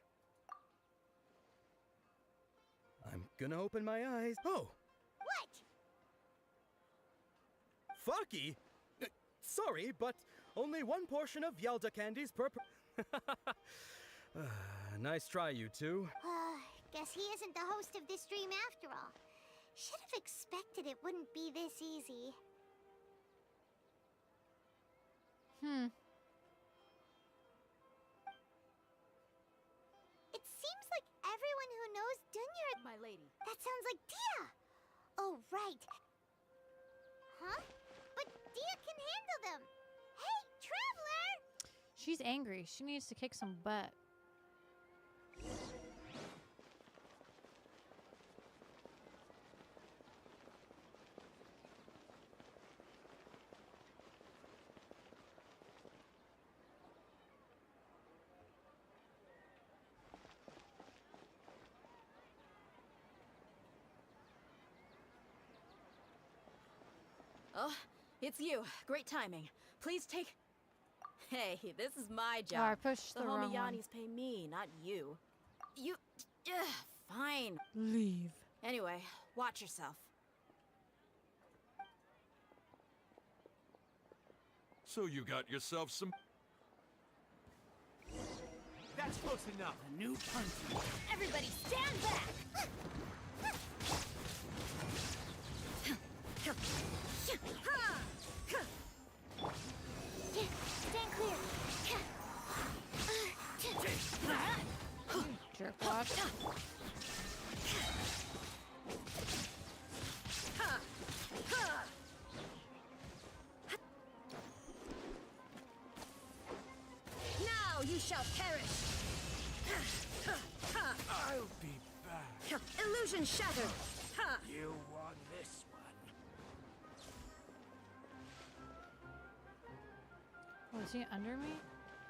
I'm gonna open my eyes. Oh, What? Fucky! Sorry, but only one portion of Yelda candies per. Nice try, you two. Guess he isn't the host of this dream after all. Should have expected it wouldn't be this easy. It seems like everyone who knows Dunya... My lady. That sounds like Dia! Oh, right. Huh? But Dia can handle them! Hey, Traveler! She's angry. She needs to kick some butt. Oh, it's you. Great timing. Please take... Hey, this is my job. Oh, I pushed the wrong one. Homiyanis pay me, not you. You... fine. Leave. Anyway, watch yourself. So you got yourself some... That's close enough. A new punch. Everybody stand back! Stand clear. Jerkwash. Now you shall perish! I'll be back. Illusion shattered! You won this one. Oh, is he under me?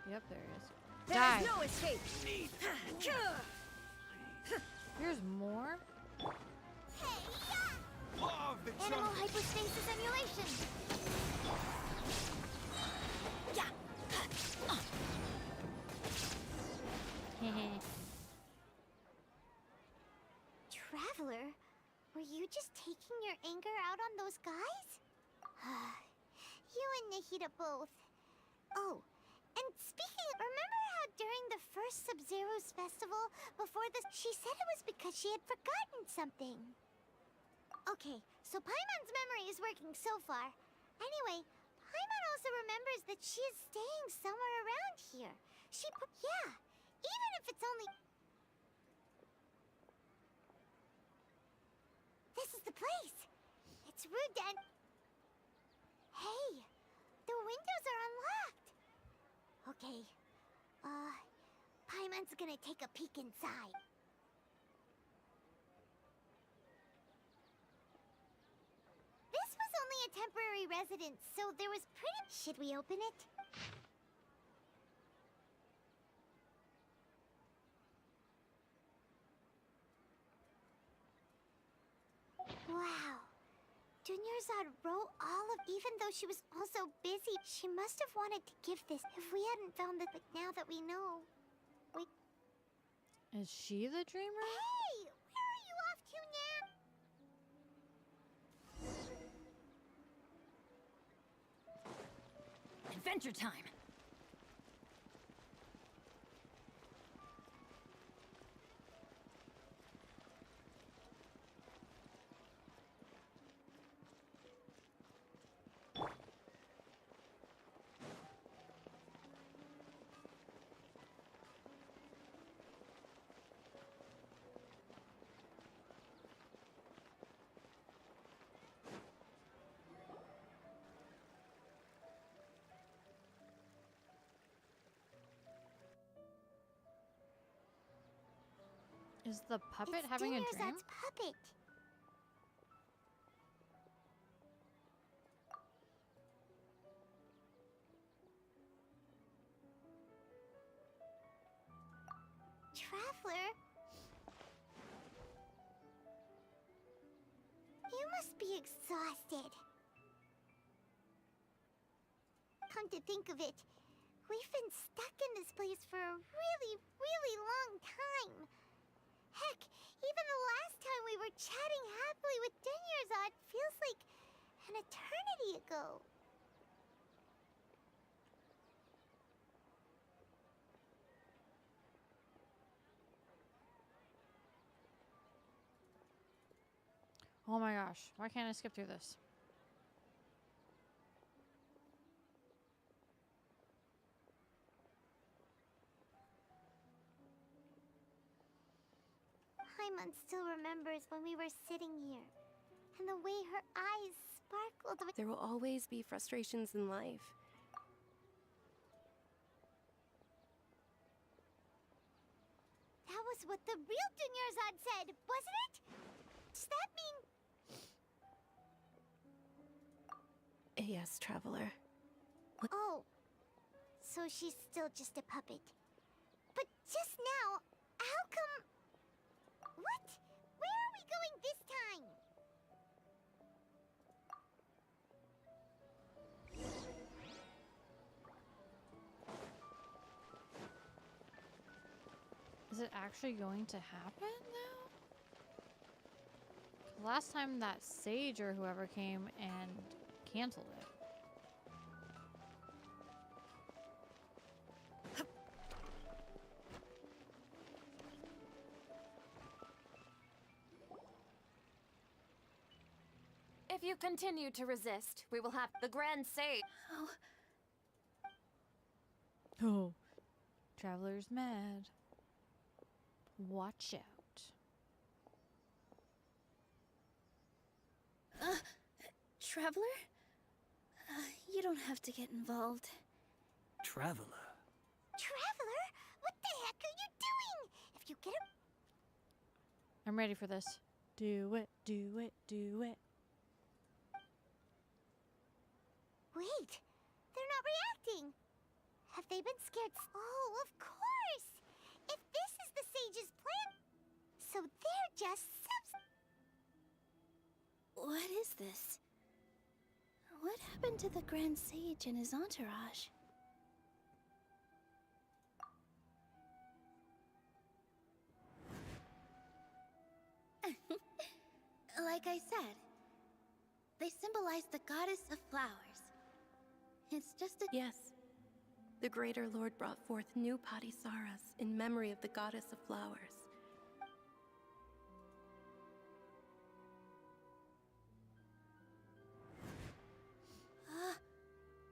Yep, there he is. There Die! is no escape! There's more? Hey, yeah! Law of the Animal jungle. hypostasis emulation! Traveler, were you just taking your anger out on those guys? You and Nahida both. Oh, and speaking, remember how during the first Sub-Zero's festival, before this, she said it was because she had forgotten something. Okay, so Paimon's memory is working so far. Anyway, Paimon also remembers that she is staying somewhere around here. Yeah, even if it's only... This is the place. It's rude to... Hey, the windows are unlocked. Okay, Paimon's gonna take a peek inside. This was only a temporary residence, so there was pretty... Should we open it? Wow. Dunyarzad wrote all of... Even though she was also busy, she must have wanted to give this if we hadn't found it, but now that we know... Is she the dreamer? Hey! Where are you off to now? Adventure time! Is the puppet It's having a dream? Dunyarzad's puppet. Traveler? You must be exhausted. Come to think of it, We've been stuck in this place for a really, really long time. Heck, even the last time we were chatting happily with Dunyarzad feels like an eternity ago. Oh my gosh, why can't I skip through this? Paimon still remembers when we were sitting here, and the way her eyes sparkled with— There will always be frustrations in life. That was what the real Dunyarzad said, wasn't it? Does that mean— Yes, Traveler. Oh, so she's still just a puppet. But just now, how come— What? Where are we going this time? Is it actually going to happen now? Last time that sage or whoever came and canceled it. If you continue to resist, we will have the Grand Sage. Oh, Traveler's mad. Watch out. Traveler? You don't have to get involved. Traveler. Traveler? What the heck are you doing? If you get a— I'm ready for this. Do it, do it, do it. Wait, they're not reacting. Have they been scared? Oh, of course! If this is the sage's plan, so they're just What is this? What happened to the Grand Sage and his entourage? Like I said, they symbolize the goddess of flowers. It's just a— Yes. The Greater Lord brought forth new Padisaras in memory of the goddess of flowers.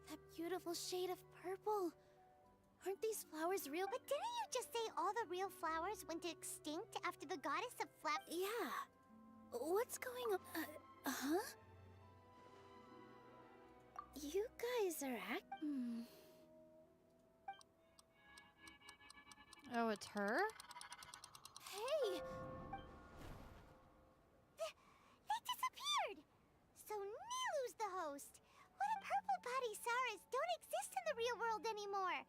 That beautiful shade of purple. Aren't these flowers real? But didn't you just say all the real flowers went extinct after the goddess of flowers? Yeah. What's going on? Huh? You guys are acting. Oh, it's her? Hey! They disappeared! So Nilu's the host. What if purple Padisaras don't exist in the real world anymore?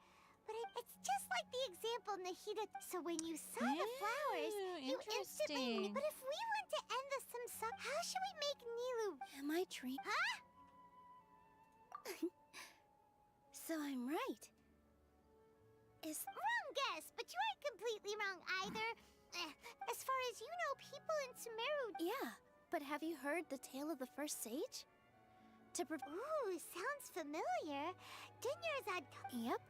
But it's just like the example Nahida. So when you saw the flowers, you instantly— interesting. But if we want to end the samsara, how should we make Nilu— Am I dreaming? Huh? So I'm right. Wrong guess, but you aren't completely wrong either. As far as you know, people in Sumeru— Yeah, but have you heard the tale of the first sage? Ooh, sounds familiar. Dunyarzad— Yep,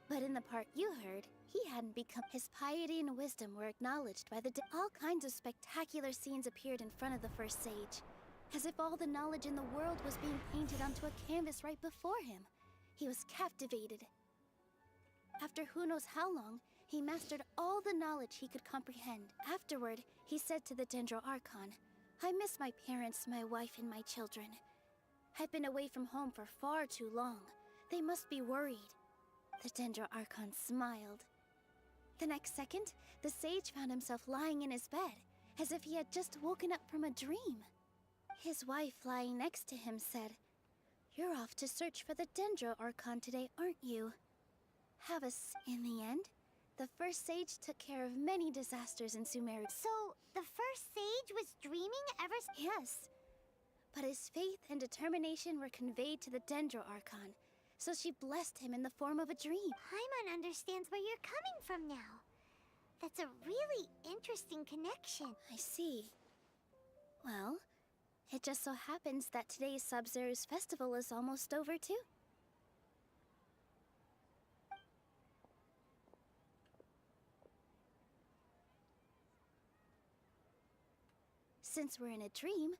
but in the part you heard, he hadn't become— His piety and wisdom were acknowledged by the— All kinds of spectacular scenes appeared in front of the first sage, as if all the knowledge in the world was being painted onto a canvas right before him. He was captivated. After who knows how long, he mastered all the knowledge he could comprehend. Afterward, he said to the Dendro Archon, "I miss my parents, my wife, and my children. I've been away from home for far too long. They must be worried." The Dendro Archon smiled. The next second, the sage found himself lying in his bed, as if he had just woken up from a dream. His wife, lying next to him, said, "You're off to search for the Dendro Archon today, aren't you?" In the end, the first sage took care of many disasters in Sumeru. So, the first sage was dreaming ever since? Yes. But his faith and determination were conveyed to the Dendro Archon, so she blessed him in the form of a dream. Paimon understands where you're coming from now. That's a really interesting connection. I see. Well, it just so happens that today's Sub-Zero's festival is almost over, too. Since we're in a dream,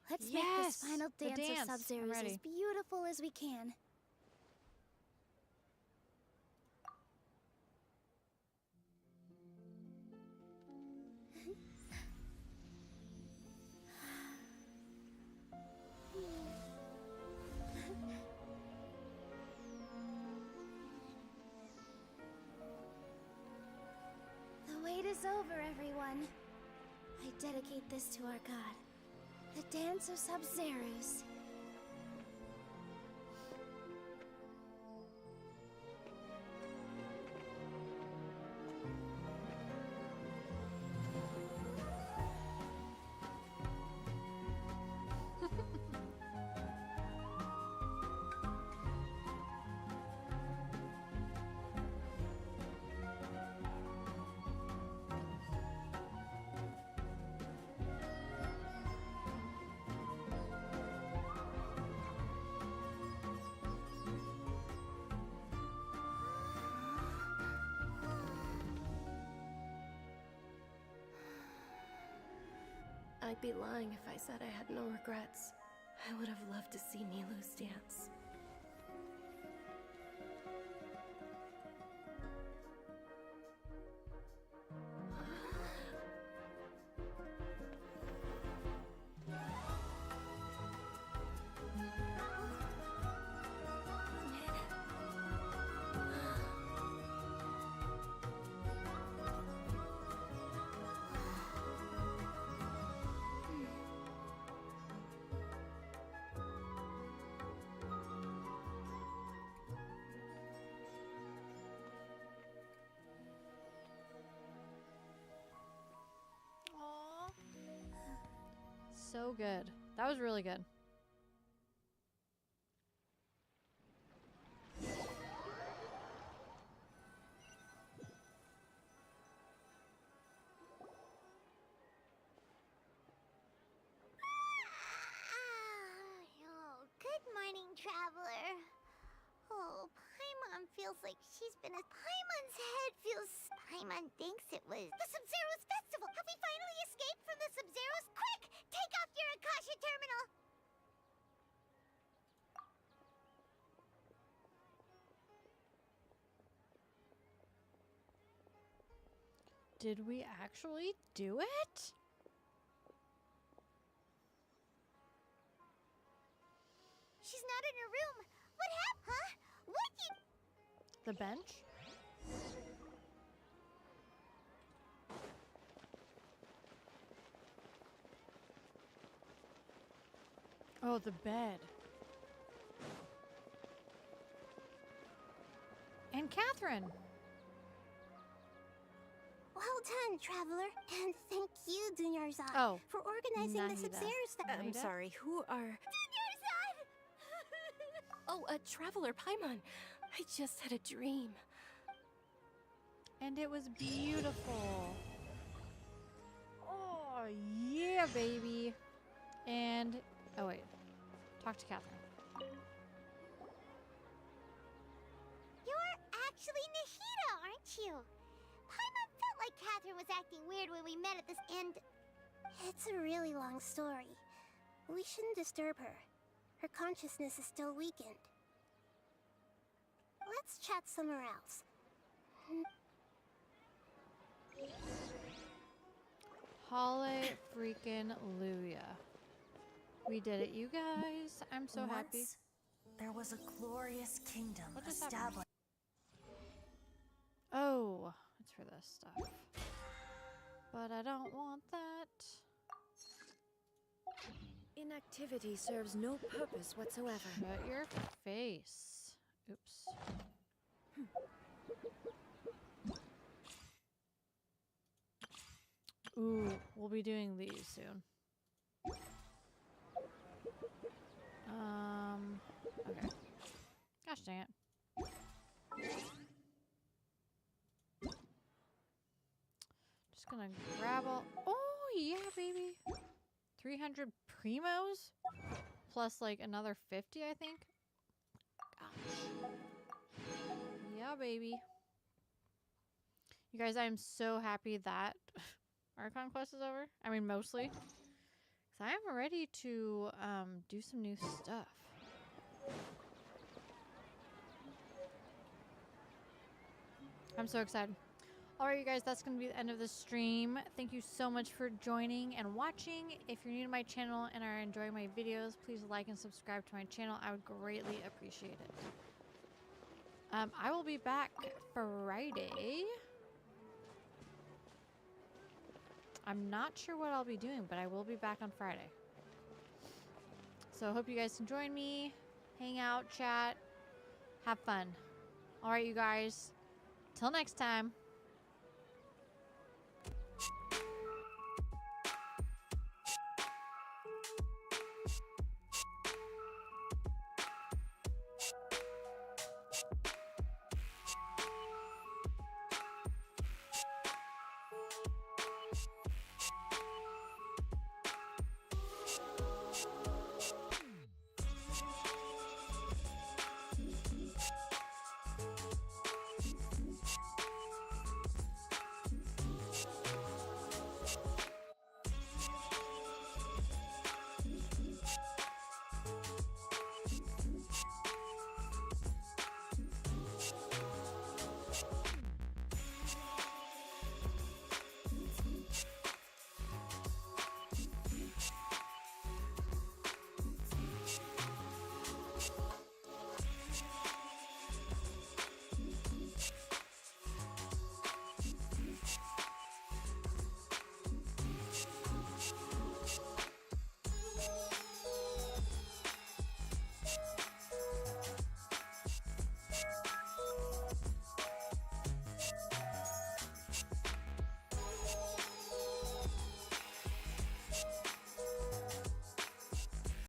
let's make this final dance of Sub-Zero's as beautiful as we can. The wait is over, everyone. I dedicate this to our god, the Dance of Sub-Zeros. I'd be lying if I said I had no regrets. I would have loved to see Nilou's dance. So good. That was really good. Oh, good morning, traveler. Oh, Paimon feels like she's been Paimon's head feels... Paimon thinks it was the Sub-Zero's festival. Have we finally escaped from the Sub-Zeros? Quick! Take off your Akasha terminal! Did we actually do it? She's not in her room. What happened? Huh? What did... The bench? Oh, the bed. And Catherine. Well done, traveler. And thank you, Dunyarzad, Oh, for organizing the Nahida. Sub-Zeros. I'm sorry, who are... Oh, a traveler, Paimon. I just had a dream. And it was beautiful. Oh, yeah, baby. And, oh wait, talk to Catherine. You're actually Nahida, aren't you? Paimon felt like Catherine was acting weird when we met at this end. It's a really long story. We shouldn't disturb her. Her consciousness is still weakened. Let's chat somewhere else. Holly freaking Luya. We did it, you guys. I'm so happy. Once, there was a glorious kingdom What just happened? established. Oh, it's for this stuff. But I don't want that. Inactivity serves no purpose whatsoever. Shut your face. Oops. Ooh, we'll be doing these soon. Okay. Gosh dang it. Just gonna grab all. Oh, yeah, baby. 300 primos? Plus, like, another 50, I think. Gosh. Yeah, baby. You guys, I'm so happy that Archon quest is over. I mean, mostly. Because I'm ready to do some new stuff. I'm so excited. Alright, you guys, that's going to be the end of the stream. Thank you so much for joining and watching. If you're new to my channel and are enjoying my videos, please like and subscribe to my channel. I would greatly appreciate it. I will be back Friday. I'm not sure what I'll be doing, but I will be back on Friday. So I hope you guys can join me, hang out, chat, have fun. Alright, you guys. Till next time.